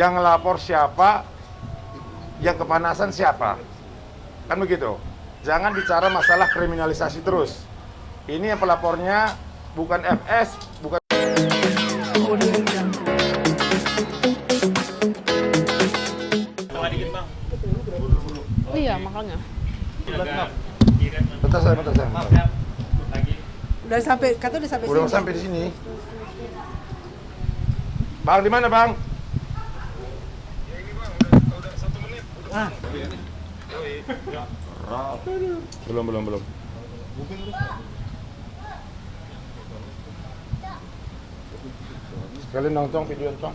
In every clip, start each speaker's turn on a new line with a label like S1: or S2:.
S1: Yang ngelapor siapa, yang kepanasan siapa. Kan begitu. Jangan bicara masalah kriminalisasi terus. Ini yang pelapornya bukan FS, bukan.
S2: Iya, makanya.
S1: Bentar saya.
S3: Udah sampai, kata udah sampai
S1: Udah
S3: sini.
S1: sampai di sini. Bang, di mana, Bang?
S3: Ah,
S1: Belum. Sekalian nongcong video cong.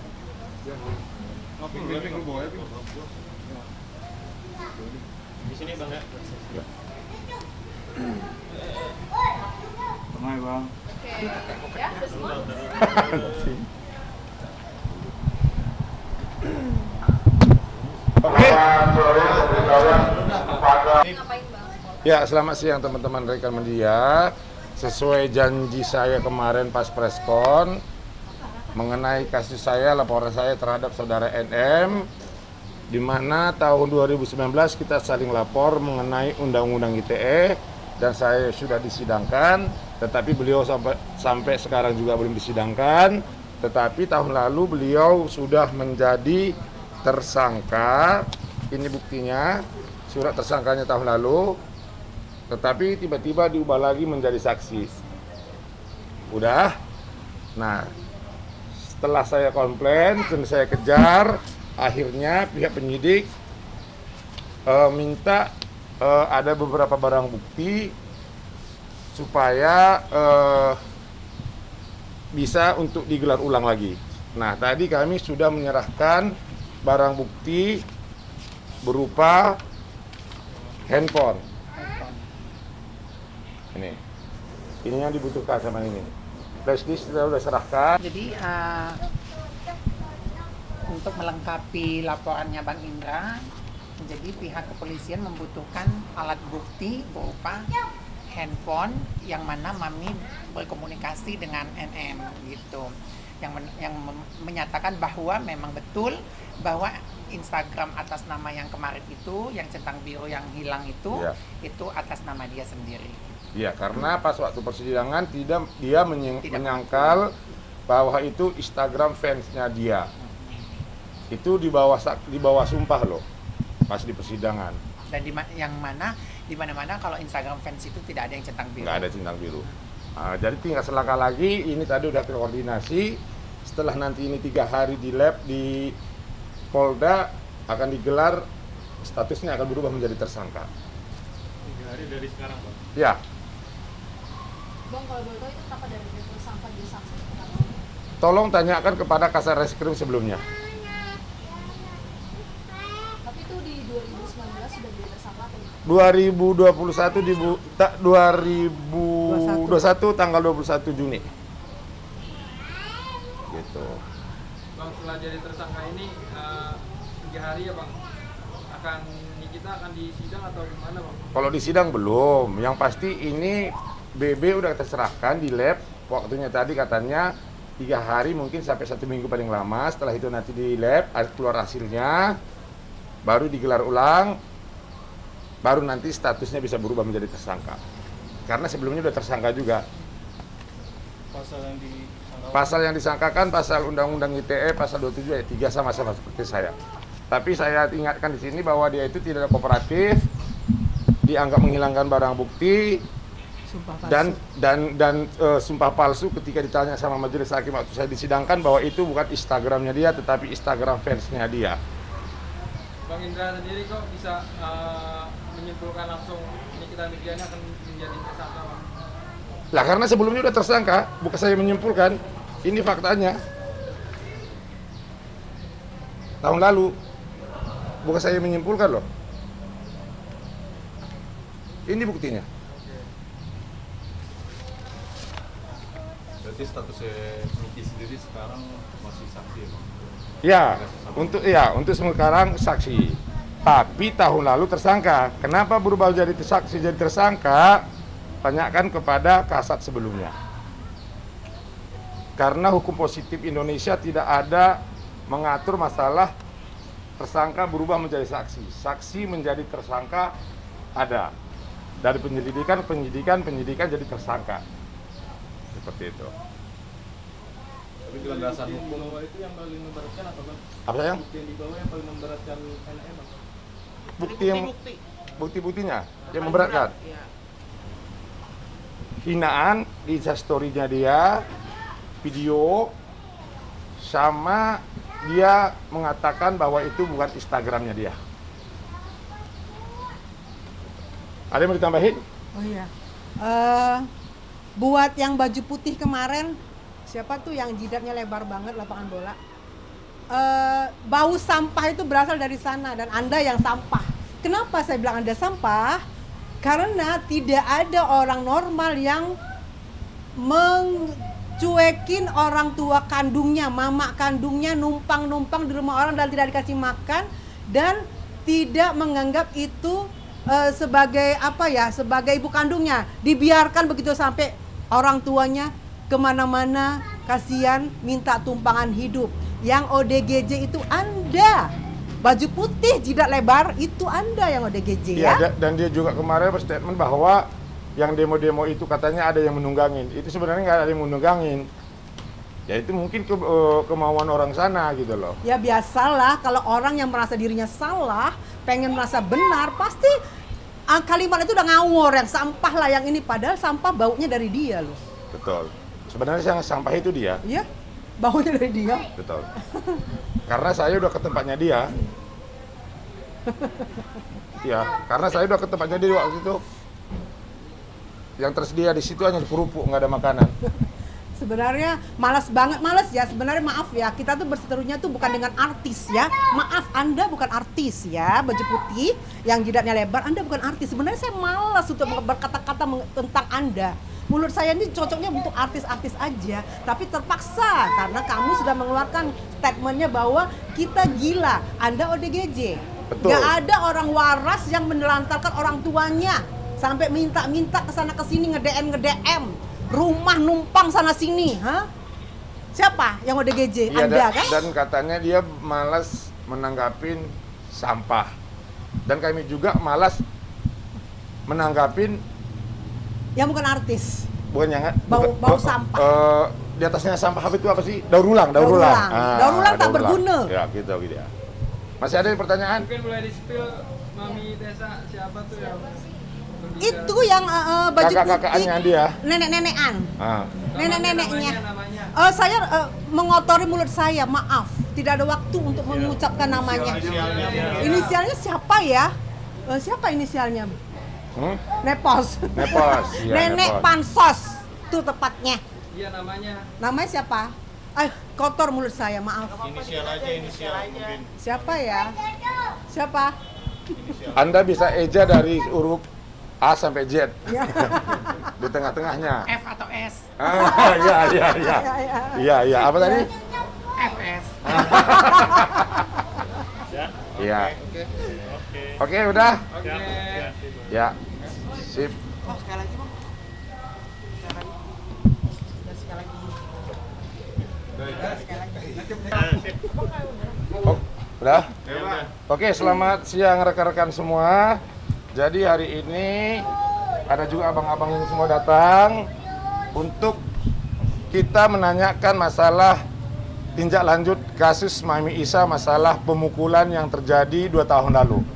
S4: Di sini Bang ya.
S5: Tengah Bang.
S1: Oke. Ya, selamat siang teman-teman rekan media. Sesuai janji saya kemarin pas preskon mengenai kasus saya, laporan saya terhadap saudara NM, di mana tahun 2019 kita saling lapor mengenai Undang-Undang ITE dan saya sudah disidangkan, tetapi beliau sampai sekarang juga belum disidangkan. Tetapi tahun lalu beliau sudah menjadi tersangka. Ini buktinya, surat tersangkanya tahun lalu, tetapi tiba-tiba diubah lagi menjadi saksi. Udah. Nah, setelah saya komplain dan saya kejar, akhirnya pihak penyidik minta ada beberapa barang bukti supaya bisa untuk digelar ulang lagi. Nah, tadi kami sudah menyerahkan barang bukti berupa handphone. Ini yang dibutuhkan sama ini. Flash disk kita sudah serahkan.
S3: jadi untuk melengkapi laporannya Bang Indra, jadi pihak kepolisian membutuhkan alat bukti berupa handphone yang mana Mami berkomunikasi dengan NM gitu, yang menyatakan bahwa memang betul bahwa Instagram atas nama yang kemarin itu, yang centang biru yang hilang itu,
S1: Ya.
S3: itu atas nama dia sendiri.
S1: Iya, karena pas waktu persidangan dia menyangkal bahwa itu Instagram fansnya dia. Itu di bawah sumpah loh, pas di persidangan.
S3: Dan di mana-mana kalau Instagram fans itu tidak ada yang centang biru.
S1: Nggak ada centang biru. Nah, jadi tinggal selangkah lagi, ini tadi udah koordinasi. Setelah nanti ini 3 hari di lab di Polda akan digelar, statusnya akan berubah menjadi tersangka.
S4: 3 hari dari sekarang Bang.
S1: Ya,
S2: Bang, kalau boleh tahu itu kenapa dari tersangka dia saksi?
S1: tolong tanyakan kepada Kasar Reskrim sebelumnya.
S2: Tapi itu di 2019 sudah jadi tersangka atau tidak?
S1: 2021 tanggal 21 Juni. Gitu.
S6: Bang, setelah jadi tersangka ini 3 hari ya Bang, kita akan disidang atau gimana Bang?
S1: Kalau di sidang belum, yang pasti ini BB udah terserahkan di lab. Waktunya tadi katanya 3 hari mungkin sampai 1 minggu paling lama. Setelah itu nanti di lab keluar hasilnya, baru digelar ulang, baru nanti statusnya bisa berubah menjadi tersangka. Karena sebelumnya udah tersangka juga. Pasal yang disangkakan pasal Undang-Undang ITE pasal 27 ayat 3 sama-sama seperti saya. Tapi saya ingatkan di sini bahwa dia itu tidak kooperatif, dianggap menghilangkan barang bukti,
S3: Sumpah
S1: dan sumpah palsu ketika ditanya sama majelis hakim waktu saya disidangkan bahwa itu bukan Instagramnya dia tetapi Instagram fansnya dia.
S6: Bang Indra sendiri kok bisa menyimpulkan langsung Nikita Mirzani akan menjadi tersangka Bang?
S1: Lah karena sebelumnya udah tersangka, bukan saya menyimpulkan, ini faktanya. Tahun lalu, bukan saya menyimpulkan loh. Ini buktinya.
S5: Berarti statusnya Niki sendiri sekarang masih saksi ya Bang?
S1: Untuk sekarang saksi. Tapi tahun lalu tersangka. Kenapa berubah jadi saksi jadi tersangka? Tanyakan kepada Kasat sebelumnya. Karena hukum positif Indonesia tidak ada mengatur masalah tersangka berubah menjadi saksi, saksi menjadi tersangka ada. Dari penyidikan jadi tersangka. Seperti itu.
S5: Tapi di landasan
S4: Bukti yang
S5: hukum
S4: dibawa itu yang paling memberatkan apa bang?
S1: Apa sayang?
S4: Bukti yang dibawa yang paling memberatkan NE bang?
S1: Bukti-buktinya yang memberatkan. Hinaan di instastory-nya dia, video, sama dia mengatakan bahwa itu bukan Instagramnya dia. Ada yang mau ditambahin?
S7: Oh iya. Buat yang baju putih kemarin, siapa tuh yang jidatnya lebar banget lapangan bola? Bau sampah itu berasal dari sana dan Anda yang sampah. Kenapa saya bilang Anda sampah? Karena tidak ada orang normal yang mencuekin orang tua kandungnya, mama kandungnya numpang-numpang di rumah orang dan tidak dikasih makan dan tidak menganggap itu sebagai apa ya, sebagai ibu kandungnya, dibiarkan begitu sampai orang tuanya kemana-mana, kasihan minta tumpangan hidup. Yang ODGJ itu Anda, baju putih jidat lebar itu Anda yang ODGJ ya.
S1: Dan dia juga kemarin berstatement bahwa yang demo-demo itu katanya ada yang menunggangin. Itu sebenarnya nggak ada yang menunggangin. Ya itu mungkin kemauan orang sana gitu loh.
S7: Ya biasalah kalau orang yang merasa dirinya salah, pengen merasa benar, pasti kalimat itu udah ngawur, yang sampah lah yang ini, padahal sampah baunya dari dia loh.
S1: Betul. Sebenarnya yang sampah itu dia.
S7: Iya, baunya dari dia.
S1: Betul. Karena saya udah ke tempatnya dia. Ya, karena saya udah ke tempatnya dia waktu itu. Yang tersedia di situ hanya kerupuk, nggak ada makanan.
S7: Sebenarnya malas banget, malas ya. Sebenarnya maaf ya, kita tuh berseterunya tuh bukan dengan artis ya. Maaf, Anda bukan artis ya, baju putih yang jidatnya lebar, Anda bukan artis. Sebenarnya saya malas untuk berkata-kata tentang Anda. Mulut saya ini cocoknya untuk artis-artis aja, tapi terpaksa karena kamu sudah mengeluarkan statementnya bahwa kita gila. Anda ODGJ.
S1: Betul.
S7: Gak ada orang waras yang menelantarkan orang tuanya sampai minta-minta kesana kesini, nge-DM, rumah numpang sana sini, ha? Siapa yang ODGJ?
S1: Iya,
S7: Anda kan?
S1: dan katanya dia malas menanggapin sampah. Dan kami juga malas menanggapin
S7: Yang bukan artis.
S1: bukan yang
S7: Bau sampah.
S1: Di atasnya sampah itu apa sih? Daur ulang.
S7: Daur ulang tak berguna.
S1: Ya, gitu ya. Masih ada pertanyaan?
S6: Mungkin boleh di-spill Mami Tessa siapa tuh yang
S7: Itu yang baju putih.
S1: Kakak-kakaknya dia.
S7: Nenek-nenekan.
S1: Ah.
S7: Nenek-neneknya.
S6: namanya.
S7: Saya mengotori mulut saya, maaf. Tidak ada waktu untuk mengucapkan namanya. Inisialnya siapa ya? Siapa inisialnya? Nepos.
S1: Nepos. Iya,
S7: Nenek
S1: Nepos.
S7: Pansos. Itu tepatnya.
S6: Iya namanya.
S7: Namanya siapa? Kotor mulut saya, maaf.
S5: inisial mungkin.
S7: Siapa ya? Siapa?
S1: Anda bisa eja dari huruf A sampai Z.
S7: Ya.
S1: Di tengah-tengahnya.
S3: F atau S?
S1: Iya. Apa tadi?
S3: FS.
S1: Iya. Oke, udah.
S6: Oke.
S1: Ya. Sip.
S3: Oh, sekali lagi, Bang. Sekali lagi. Dan sekali lagi.
S1: Oh, udah? Oke, selamat siang rekan-rekan semua. Jadi hari ini ada juga abang-abang yang semua datang untuk kita menanyakan masalah tindak lanjut kasus Mami Isa, masalah pemukulan yang terjadi 2 tahun lalu.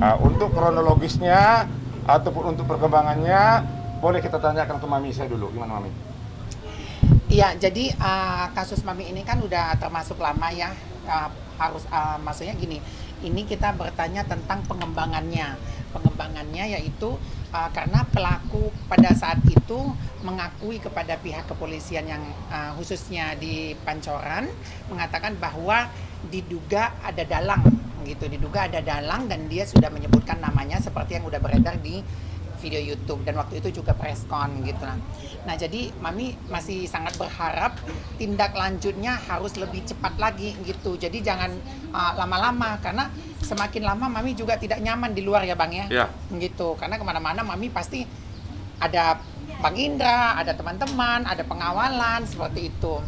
S1: Nah, untuk kronologisnya ataupun untuk perkembangannya, boleh kita tanyakan ke Mami Isa dulu. Gimana Mami?
S3: Iya, jadi kasus Mami ini kan udah termasuk lama ya. Maksudnya gini, ini kita bertanya tentang pengembangannya. Pengembangannya yaitu karena pelaku pada saat itu mengakui kepada pihak kepolisian yang khususnya di Pancoran, mengatakan bahwa diduga ada dalang gitu, diduga ada dalang dan dia sudah menyebutkan namanya seperti yang udah beredar di video YouTube dan waktu itu juga preskon gitu lah. Nah jadi Mami masih sangat berharap tindak lanjutnya harus lebih cepat lagi gitu. Jadi jangan lama-lama karena semakin lama Mami juga tidak nyaman di luar ya Bang ya.
S1: Ya.
S3: Gitu. Karena kemana-mana Mami pasti ada Bang Indra, ada teman-teman, ada pengawalan seperti itu.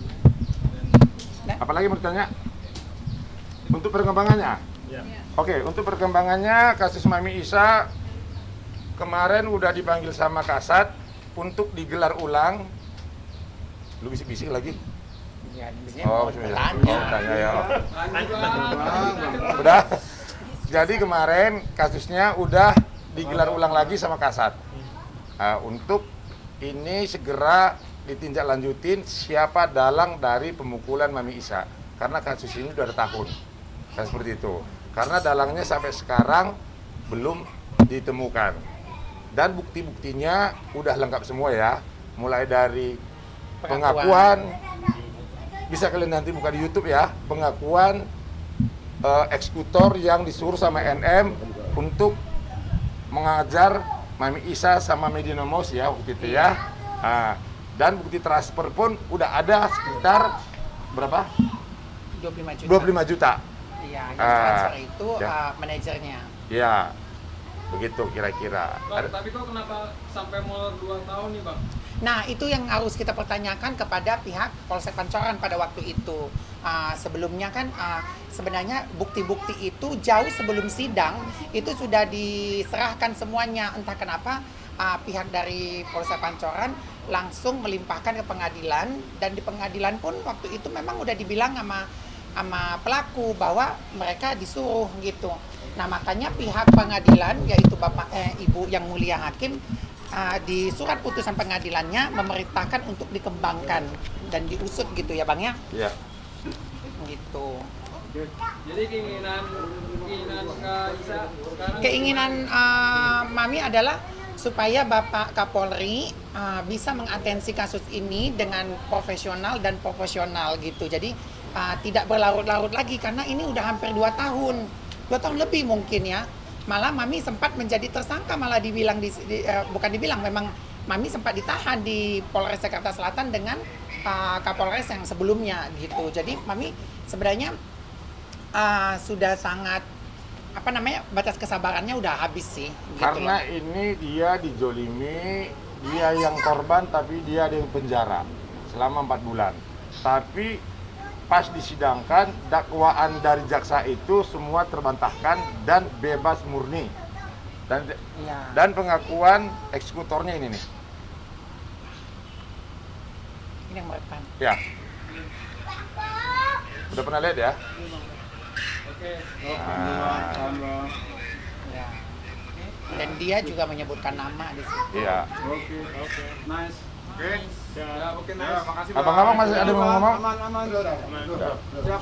S1: Apalagi mau ditanya? Untuk perkembangannya.
S4: Ya.
S1: Oke, untuk perkembangannya kasus Mami Isa kemarin udah dipanggil sama Kasat untuk digelar ulang. Lu bisik-bisik lagi?
S3: Ya, ini
S1: Oh,
S3: mau
S1: bismillah.
S3: bertanya.
S1: Tanya ya. Udah. Jadi kemarin kasusnya udah digelar ulang lagi sama Kasat. Untuk ini segera ditindaklanjutin siapa dalang dari pemukulan Mami Isa. Karena kasus ini udah ada tahun. Kan seperti itu. Karena dalangnya sampai sekarang belum ditemukan. Dan bukti-buktinya udah lengkap semua ya. Mulai dari pengakuan, bisa kalian nanti buka di YouTube ya, pengakuan eksekutor yang disuruh sama NM untuk mengajar Mami Isa sama Medina Mos ya waktu itu ya. Dan bukti transfer pun udah ada sekitar berapa?
S3: 25 juta.
S1: 25 juta.
S3: Iya, yang transfer itu
S1: ya.
S3: manajernya.
S1: Ya, begitu kira-kira.
S6: Bang, tapi kok kenapa sampai molor 2 tahun nih bang?
S3: Nah, itu yang harus kita pertanyakan kepada pihak Polsek Pancoran pada waktu itu. Sebelumnya kan sebenarnya bukti-bukti itu jauh sebelum sidang itu sudah diserahkan semuanya. Entah kenapa pihak dari Polsek Pancoran langsung melimpahkan ke pengadilan, dan di pengadilan pun waktu itu memang udah dibilang sama pelaku bahwa mereka disuruh gitu. Nah, makanya pihak pengadilan yaitu Ibu Yang Mulia Hakim di surat putusan pengadilannya memerintahkan untuk dikembangkan dan diusut gitu ya Bang ya.
S1: Iya.
S3: Gitu.
S6: Jadi keinginan Kak Isa sekarang
S3: Keinginan Mami adalah supaya Bapak Kapolri bisa mengatensi kasus ini dengan profesional dan proporsional gitu. Jadi tidak berlarut-larut lagi karena ini udah hampir 2 tahun. 2 tahun lebih mungkin ya. Malah Mami sempat menjadi tersangka, malah dibilang bukan dibilang, memang Mami sempat ditahan di Polres Jakarta Selatan dengan Kapolres yang sebelumnya gitu. Jadi Mami sebenarnya sudah sangat batas kesabarannya udah habis sih. Gitu
S1: Karena
S3: loh.
S1: ini dia dijolimi, dia yang korban tapi dia ada yang penjara selama 4 bulan. Tapi pas disidangkan, dakwaan dari jaksa itu semua terbantahkan dan bebas murni.
S3: Iya.
S1: Dan pengakuan eksekutornya ini nih.
S3: Ini yang merekam.
S1: Ya. Udah pernah lihat ya?
S6: oke.
S1: Nah,
S3: Ya. Dan dia juga menyebutkan nama di situ.
S1: iya.
S4: Oke. Nice. Oke. Ya, oke, nice. Makasih, Bang.
S1: Abang-abang masih ada yang mau ngomong?
S4: Aman. Siap.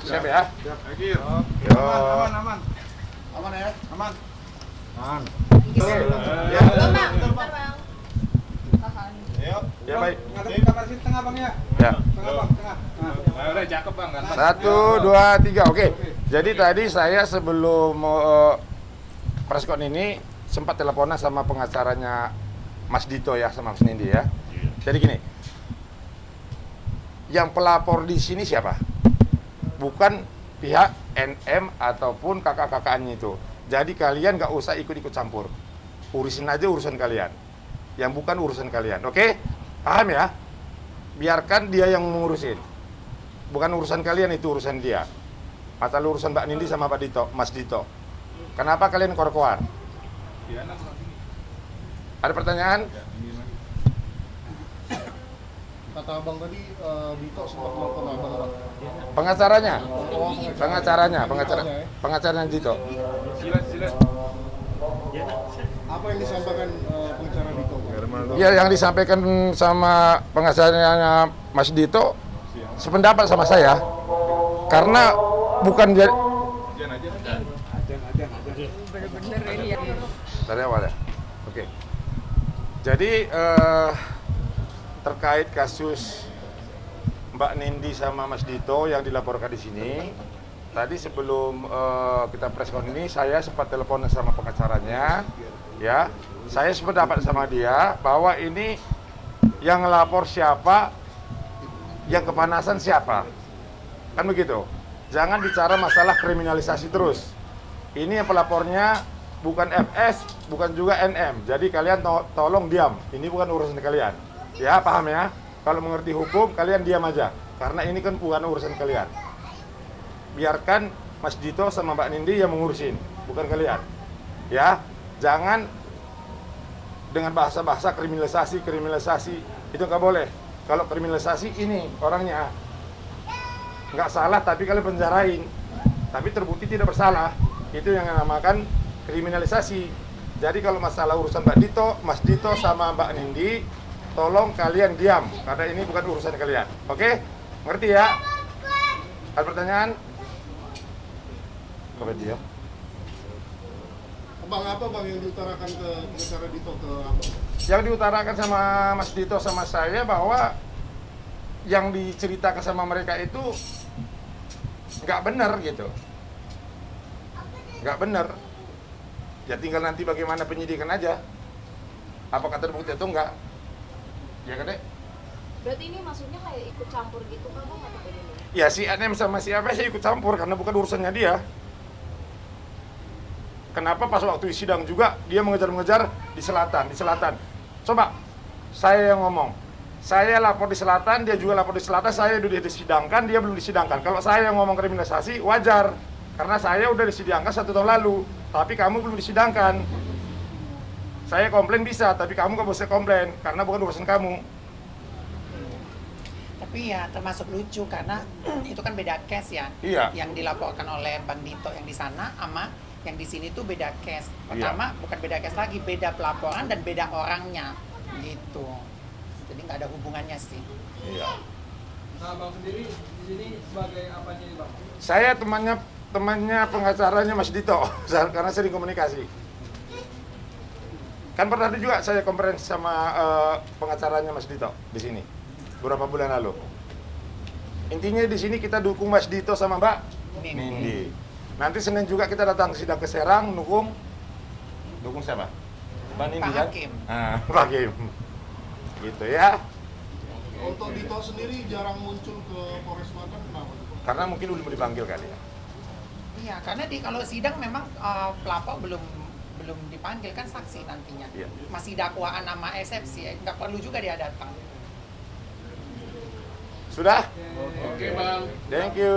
S1: Siap ya?
S4: Akhir.
S1: Yo.
S4: Aman. Aman ya? Aman.
S1: Oke. Ya.
S2: Bentar bang. Tahan.
S4: Ayo.
S1: Ya, baik.
S4: Ngadep kamar sini tengah, Bang ya.
S1: Ya.
S4: Tengah, Bang, tengah. Nah, udah cakep, Bang.
S1: 1, 2, 3. Oke. Jadi tadi saya sebelum preskon ini sempat teleponan sama pengacaranya Mas Dito ya, sama Mas Nindi ya. Jadi gini, yang pelapor di sini siapa? Bukan pihak NM ataupun kakak-kakaknya itu. Jadi kalian gak usah ikut-ikut campur. Urusin aja urusan kalian. Yang bukan urusan kalian, oke? Paham ya? Biarkan dia yang mengurusin. Bukan urusan kalian, itu urusan dia. Masalah urusan Mbak Nindi sama Pak Dito, Mas Dito. Kenapa kalian kor-koar? Ada pertanyaan?
S8: Kata abang tadi, Dito sempat nelfon abang, Bang.
S1: Pengacaranya?
S8: Oh,
S1: Pengacaranya Dito.
S5: Silat.
S8: apa yang disampaikan pengacara Dito, Bang?
S1: Ya, yang disampaikan sama pengacaranya Mas Dito sependapat sama saya. Karena bukan jadi dari awal ya. Oke. Jadi terkait kasus Mbak Nindi sama Mas Dito yang dilaporkan di sini, tadi sebelum kita preskon ini saya sempat telepon sama pengacaranya, ya. Saya sependapat sama dia bahwa ini yang ngelapor siapa, yang kepanasan siapa, kan begitu. Jangan bicara masalah kriminalisasi terus. Ini yang pelapornya bukan FS, bukan juga NM. Jadi kalian tolong diam. Ini bukan urusan kalian. Ya, paham ya? Kalau mengerti hukum, kalian diam aja. Karena ini kan bukan urusan kalian. Biarkan Mas Dito sama Mbak Nindi yang mengurusin, bukan kalian. Ya, jangan dengan bahasa-bahasa kriminalisasi itu nggak boleh. Kalau kriminalisasi ini orangnya nggak salah tapi kalian penjarain, tapi terbukti tidak bersalah, itu yang dinamakan kriminalisasi. Jadi kalau masalah urusan Mas Dito sama Mbak Nindi, tolong kalian diam karena ini bukan urusan kalian. Oke? Ngerti ya? Ada pertanyaan? Apa dia?
S8: Bang, apa bang yang diutarakan ke pengacara Dito ke abang?
S1: Yang diutarakan sama Mas Dito sama saya bahwa yang diceritakan sama mereka itu nggak benar gitu, nggak benar. Ya tinggal nanti bagaimana penyidikan aja, apakah terbukti atau enggak, ya kan dek?
S2: Berarti ini maksudnya kayak ikut campur gitu kan bang atau bagaimana?
S1: Ya si Anem sama si apa saya ikut campur karena bukan urusannya dia. Kenapa pas waktu di sidang juga dia mengejar-mengejar di selatan. Coba saya yang ngomong, saya lapor di selatan, dia juga lapor di selatan, saya udah disidangkan, dia belum disidangkan. Kalau saya yang ngomong kriminalisasi wajar, karena saya udah disidangkan 1 tahun lalu, tapi kamu belum disidangkan. Saya komplain bisa, tapi kamu gak bisa komplain karena bukan urusan kamu.
S3: Tapi ya termasuk lucu karena itu kan beda case ya.
S1: Iya.
S3: Yang dilaporkan oleh Bang Dito yang di sana sama yang di sini tuh beda case. Pertama bukan beda case lagi, beda pelaporan dan beda orangnya gitu. Jadi nggak ada hubungannya sih.
S1: Iya.
S6: Nah, Bang sendiri di sini sebagai apanya nih, Bang?
S1: Saya temannya pengacaranya Mas Dito karena sering komunikasi. Kan pernah ada juga saya konferensi sama pengacaranya Mas Dito di sini beberapa bulan lalu. Intinya di sini kita dukung Mas Dito sama Mbak Nindi. Nanti Senin juga kita datang ke sidang ke Serang dukung siapa? Mbak Nindi kan?
S3: Hakim.
S1: Pak Hakim. Gitu ya.
S8: Untuk Dito sendiri jarang muncul ke Polres Selatan, kenapa?
S1: Karena mungkin belum dipanggil kali ya.
S3: Iya, karena kalau sidang memang pelapor belum dipanggil kan saksi nantinya.
S1: Iya.
S3: Masih dakwaan sama eksepsi, nggak perlu juga dia datang.
S1: Sudah?
S5: Oke, Bang.
S1: Thank you.